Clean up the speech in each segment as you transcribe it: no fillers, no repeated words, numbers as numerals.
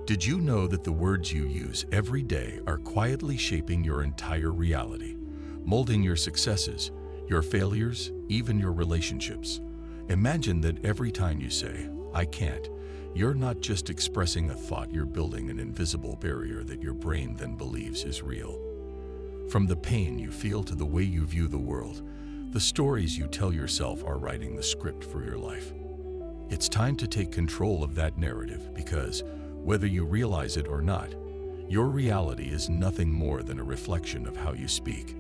Did you know that the words you use every day are quietly shaping your entire reality, molding your successes, your failures, even your relationships? Imagine that every time you say, "I can't," you're not just expressing a thought, you're building an invisible barrier that your brain then believes is real. From the pain you feel to the way you view the world, the stories you tell yourself are writing the script for your life. It's time to take control of that narrative because, whether you realize it or not, your reality is nothing more than a reflection of how you speak.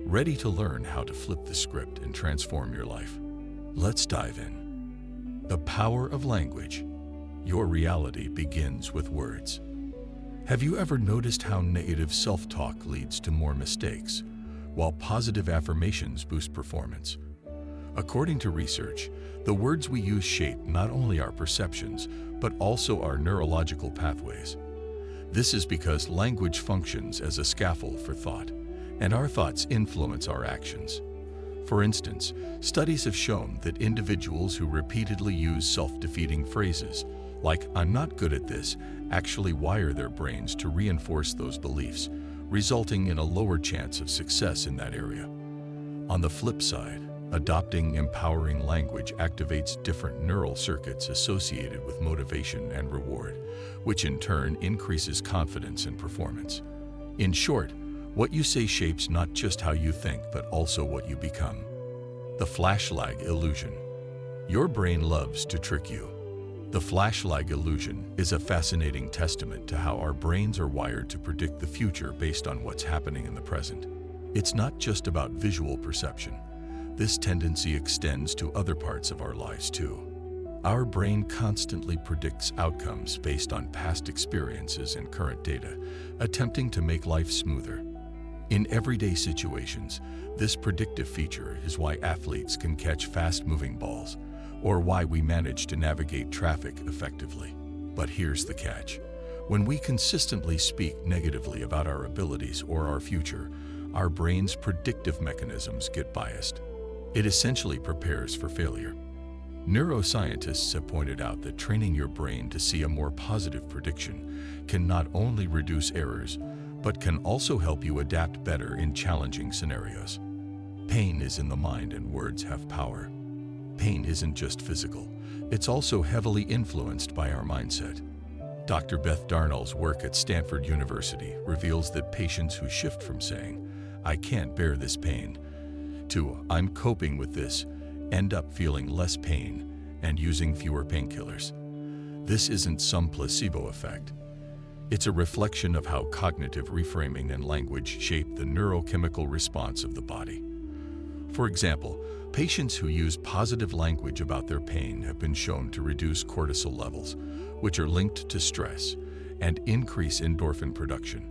Ready to learn how to flip the script and transform your life? Let's dive in. The power of language. Your reality begins with words. Have you ever noticed how negative self-talk leads to more mistakes, while positive affirmations boost performance? According to research, the words we use shape not only our perceptions, but also our neurological pathways. This is because language functions as a scaffold for thought, and our thoughts influence our actions. For instance, studies have shown that individuals who repeatedly use self-defeating phrases, like "I'm not good at this," actually wire their brains to reinforce those beliefs, resulting in a lower chance of success in that area. On the flip side, adopting empowering language activates different neural circuits associated with motivation and reward, which in turn increases confidence and performance. In short, what you say shapes not just how you think, but also what you become. The flashlight illusion. Your brain loves to trick you. The flashlight illusion is a fascinating testament to how our brains are wired to predict the future based on what's happening in the present. It's not just about visual perception. This tendency extends to other parts of our lives too. Our brain constantly predicts outcomes based on past experiences and current data, attempting to make life smoother. In everyday situations, this predictive feature is why athletes can catch fast-moving balls, or why we manage to navigate traffic effectively. But here's the catch. When we consistently speak negatively about our abilities or our future, our brain's predictive mechanisms get biased. It essentially prepares for failure. Neuroscientists have pointed out that training your brain to see a more positive prediction can not only reduce errors, but can also help you adapt better in challenging scenarios. Pain is in the mind and words have power. Pain isn't just physical, it's also heavily influenced by our mindset. Dr. Beth Darnall's work at Stanford University reveals that patients who shift from saying, "I can't bear this pain," to "I'm coping with this," end up feeling less pain and using fewer painkillers. This isn't some placebo effect. It's a reflection of how cognitive reframing and language shape the neurochemical response of the body. For example, patients who use positive language about their pain have been shown to reduce cortisol levels, which are linked to stress, and increase endorphin production,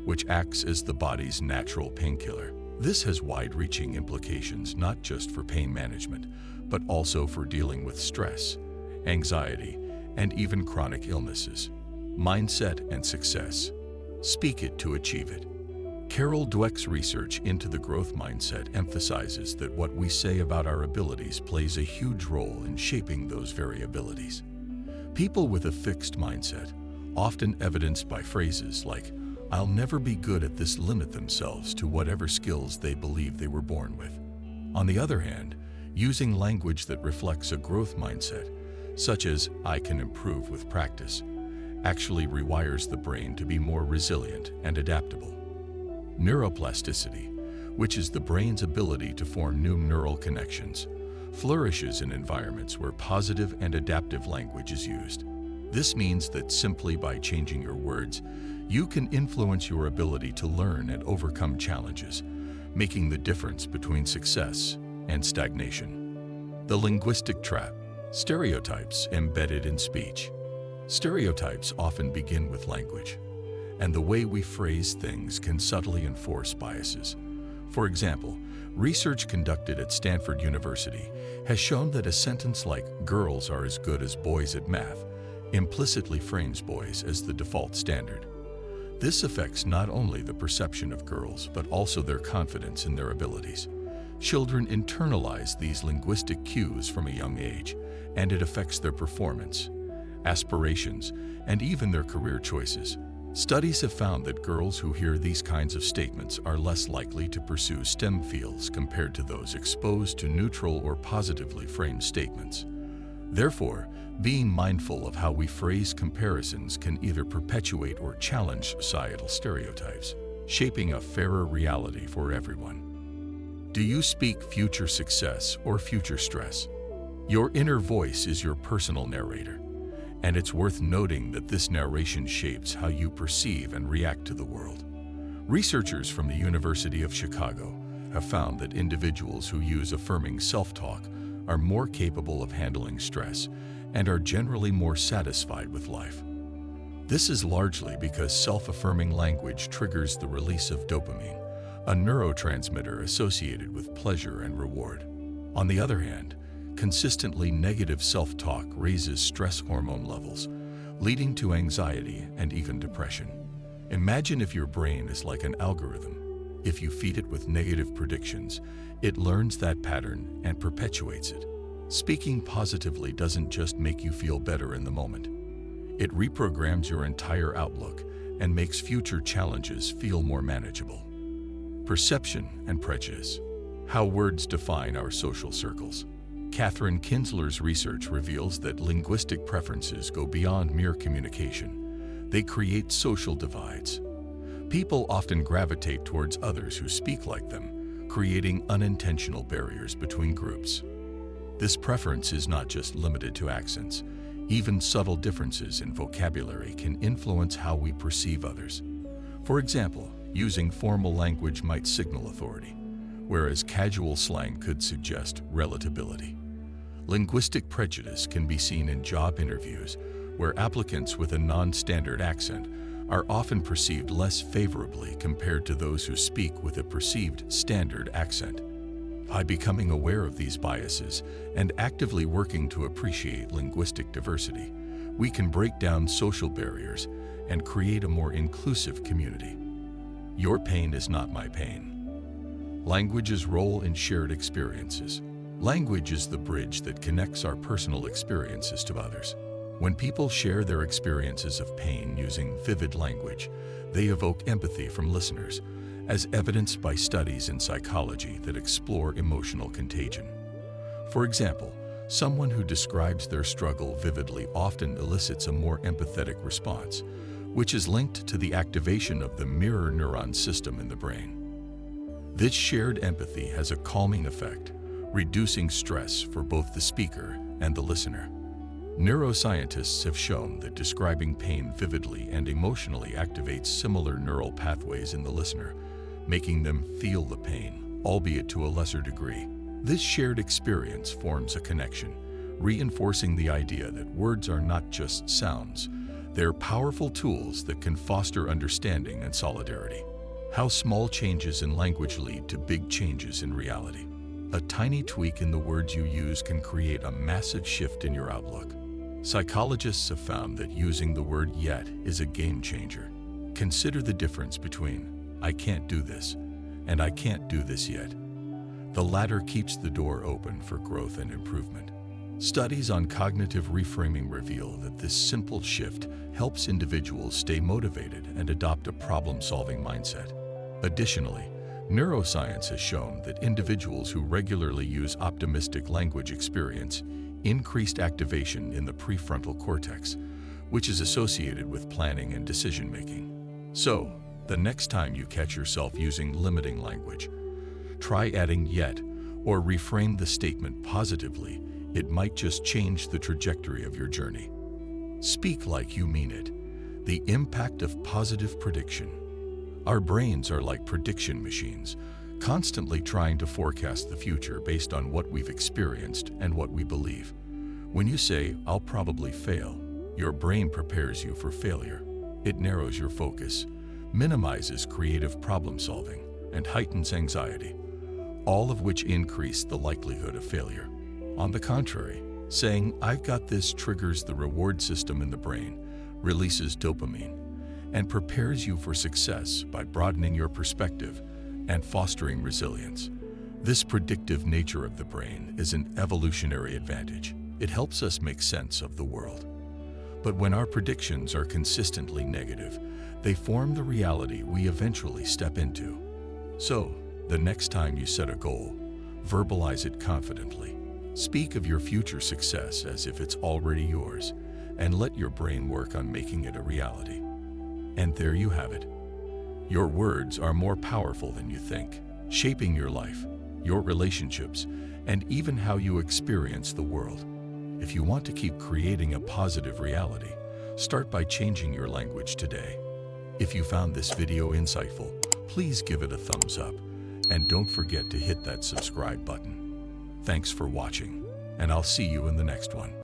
which acts as the body's natural painkiller. This has wide-reaching implications not just for pain management, but also for dealing with stress, anxiety, and even chronic illnesses. Mindset and success. Speak it to achieve it. Carol Dweck's research into the growth mindset emphasizes that what we say about our abilities plays a huge role in shaping those very abilities. People with a fixed mindset, often evidenced by phrases like, "I'll never be good at this," limit themselves to whatever skills they believe they were born with. On the other hand, using language that reflects a growth mindset, such as "I can improve with practice," actually rewires the brain to be more resilient and adaptable. Neuroplasticity, which is the brain's ability to form new neural connections, flourishes in environments where positive and adaptive language is used. This means that simply by changing your words, you can influence your ability to learn and overcome challenges, making the difference between success and stagnation. The linguistic trap. Stereotypes embedded in speech. Stereotypes often begin with language, and the way we phrase things can subtly enforce biases. For example, research conducted at Stanford University has shown that a sentence like "girls are as good as boys at math" implicitly frames boys as the default standard. This affects not only the perception of girls, but also their confidence in their abilities. Children internalize these linguistic cues from a young age, and it affects their performance. aspirations, and even their career choices. Studies have found that girls who hear these kinds of statements are less likely to pursue STEM fields compared to those exposed to neutral or positively framed statements. Therefore, being mindful of how we phrase comparisons can either perpetuate or challenge societal stereotypes, shaping a fairer reality for everyone. Do you speak future success or future stress? Your inner voice is your personal narrator, and it's worth noting that this narration shapes how you perceive and react to the world. Researchers from the University of Chicago have found that individuals who use affirming self-talk are more capable of handling stress and are generally more satisfied with life. This is largely because self-affirming language triggers the release of dopamine, a neurotransmitter associated with pleasure and reward. On the other hand, consistently negative self-talk raises stress hormone levels, leading to anxiety and even depression. Imagine if your brain is like an algorithm. If you feed it with negative predictions, it learns that pattern and perpetuates it. Speaking positively doesn't just make you feel better in the moment. It reprograms your entire outlook and makes future challenges feel more manageable. Perception and prejudice. How words define our social circles. Catherine Kinsler's research reveals that linguistic preferences go beyond mere communication. They create social divides. People often gravitate towards others who speak like them, creating unintentional barriers between groups. This preference is not just limited to accents. Even subtle differences in vocabulary can influence how we perceive others. For example, using formal language might signal authority, whereas casual slang could suggest relatability. Linguistic prejudice can be seen in job interviews, where applicants with a non-standard accent are often perceived less favorably compared to those who speak with a perceived standard accent. By becoming aware of these biases and actively working to appreciate linguistic diversity, we can break down social barriers and create a more inclusive community. Your pain is not my pain. Language's role in shared experiences. Language is the bridge that connects our personal experiences to others. When people share their experiences of pain using vivid language, they evoke empathy from listeners, as evidenced by studies in psychology that explore emotional contagion. For example, someone who describes their struggle vividly often elicits a more empathetic response, which is linked to the activation of the mirror neuron system in the brain. This shared empathy has a calming effect, reducing stress for both the speaker and the listener. Neuroscientists have shown that describing pain vividly and emotionally activates similar neural pathways in the listener, making them feel the pain, albeit to a lesser degree. This shared experience forms a connection, reinforcing the idea that words are not just sounds. They're powerful tools that can foster understanding and solidarity. How small changes in language lead to big changes in reality. A tiny tweak in the words you use can create a massive shift in your outlook. Psychologists have found that using the word yet is a game changer. Consider the difference between "I can't do this" and "I can't do this yet." The latter keeps the door open for growth and improvement. Studies on cognitive reframing reveal that this simple shift helps individuals stay motivated and adopt a problem-solving mindset. Additionally, neuroscience has shown that individuals who regularly use optimistic language experience increased activation in the prefrontal cortex, which is associated with planning and decision-making. So, the next time you catch yourself using limiting language, try adding yet or reframe the statement positively. It might just change the trajectory of your journey. Speak like you mean it. The impact of positive prediction. Our brains are like prediction machines, constantly trying to forecast the future based on what we've experienced and what we believe. When you say, "I'll probably fail," your brain prepares you for failure. It narrows your focus, minimizes creative problem solving, and heightens anxiety, all of which increase the likelihood of failure. On the contrary, saying, "I've got this," triggers the reward system in the brain, releases dopamine, and prepares you for success by broadening your perspective and fostering resilience. This predictive nature of the brain is an evolutionary advantage. It helps us make sense of the world. But when our predictions are consistently negative, they form the reality we eventually step into. So, the next time you set a goal, verbalize it confidently. Speak of your future success as if it's already yours, and let your brain work on making it a reality. And there you have it. Your words are more powerful than you think, shaping your life, your relationships, and even how you experience the world. If you want to keep creating a positive reality, start by changing your language today. If you found this video insightful, please give it a thumbs up, and don't forget to hit that subscribe button. Thanks for watching, and I'll see you in the next one.